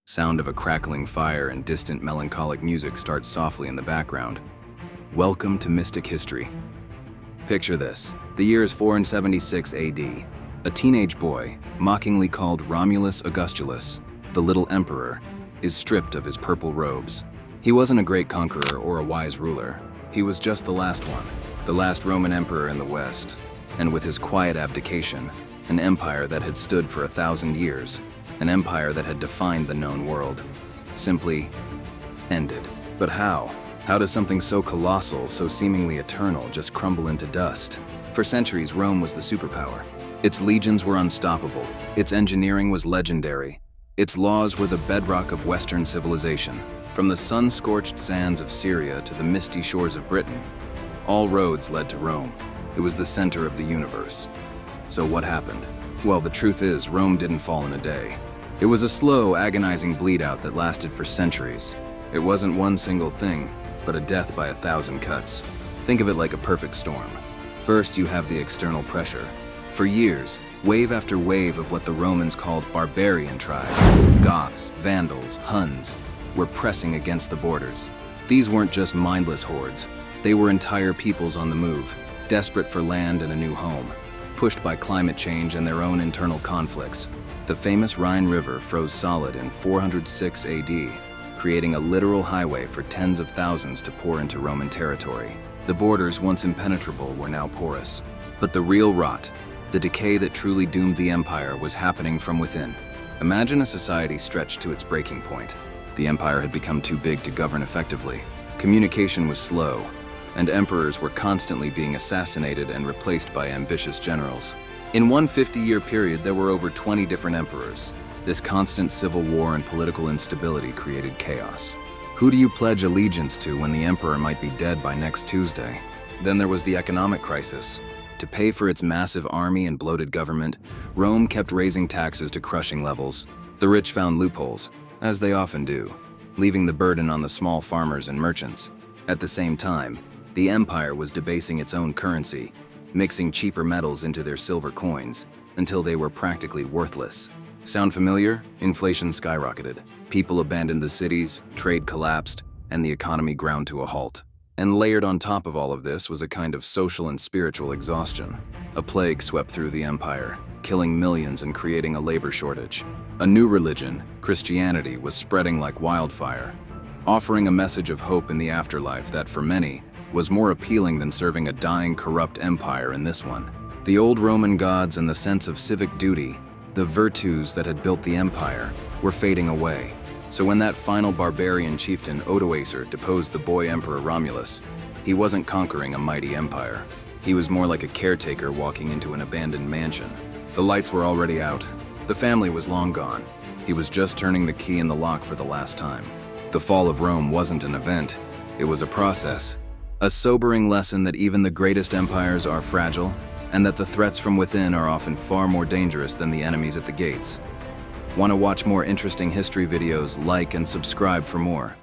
Sound of a crackling fire and distant melancholic music starts softly in the background. Welcome to Mystic History. Picture this. The year is 476 AD. A teenage boy, mockingly called Romulus Augustulus, the little emperor, is stripped of his purple robes. He wasn't a great conqueror or a wise ruler. He was just the last one, the last Roman emperor in the West. And with his quiet abdication, an empire that had stood for 1,000 years, an empire that had defined the known world, simply ended. But how? How does something so colossal, so seemingly eternal, just crumble into dust? For centuries, Rome was the superpower. Its legions were unstoppable. Its engineering was legendary. Its laws were the bedrock of Western civilization. From the sun-scorched sands of Syria to the misty shores of Britain, all roads led to Rome. It was the center of the universe. So what happened? Well, the truth is, Rome didn't fall in a day. It was a slow, agonizing bleed-out that lasted for centuries. It wasn't one single thing, but a death by 1,000 cuts. Think of it like a perfect storm. First, you have the external pressure. For years, wave after wave of what the Romans called barbarian tribes, Goths, Vandals, Huns, were pressing against the borders. These weren't just mindless hordes. They were entire peoples on the move, desperate for land and a new home, pushed by climate change and their own internal conflicts. The famous Rhine River froze solid in 406 AD, creating a literal highway for tens of thousands to pour into Roman territory. The borders, once impenetrable, were now porous. But the real rot, the decay that truly doomed the empire, was happening from within. Imagine a society stretched to its breaking point. The empire had become too big to govern effectively. Communication was slow, and emperors were constantly being assassinated and replaced by ambitious generals. In one 50-year period, there were over 20 different emperors. This constant civil war and political instability created chaos. Who do you pledge allegiance to when the emperor might be dead by next Tuesday? Then there was the economic crisis. To pay for its massive army and bloated government, Rome kept raising taxes to crushing levels. The rich found loopholes, as they often do, leaving the burden on the small farmers and merchants. At the same time, the empire was debasing its own currency, mixing cheaper metals into their silver coins until they were practically worthless. Sound familiar? Inflation skyrocketed. People abandoned the cities, trade collapsed, and the economy ground to a halt. And layered on top of all of this was a kind of social and spiritual exhaustion. A plague swept through the empire, killing millions and creating a labor shortage. A new religion, Christianity, was spreading like wildfire, offering a message of hope in the afterlife that, for many, was more appealing than serving a dying, corrupt empire in this one. The old Roman gods and the sense of civic duty, the virtues that had built the empire, were fading away. So when that final barbarian chieftain Odoacer deposed the boy emperor Romulus, he wasn't conquering a mighty empire. He was more like a caretaker walking into an abandoned mansion. The lights were already out. The family was long gone. He was just turning the key in the lock for the last time. The fall of Rome wasn't an event. It was a process. A sobering lesson that even the greatest empires are fragile, and that the threats from within are often far more dangerous than the enemies at the gates. Want to watch more interesting history videos? Like and subscribe for more.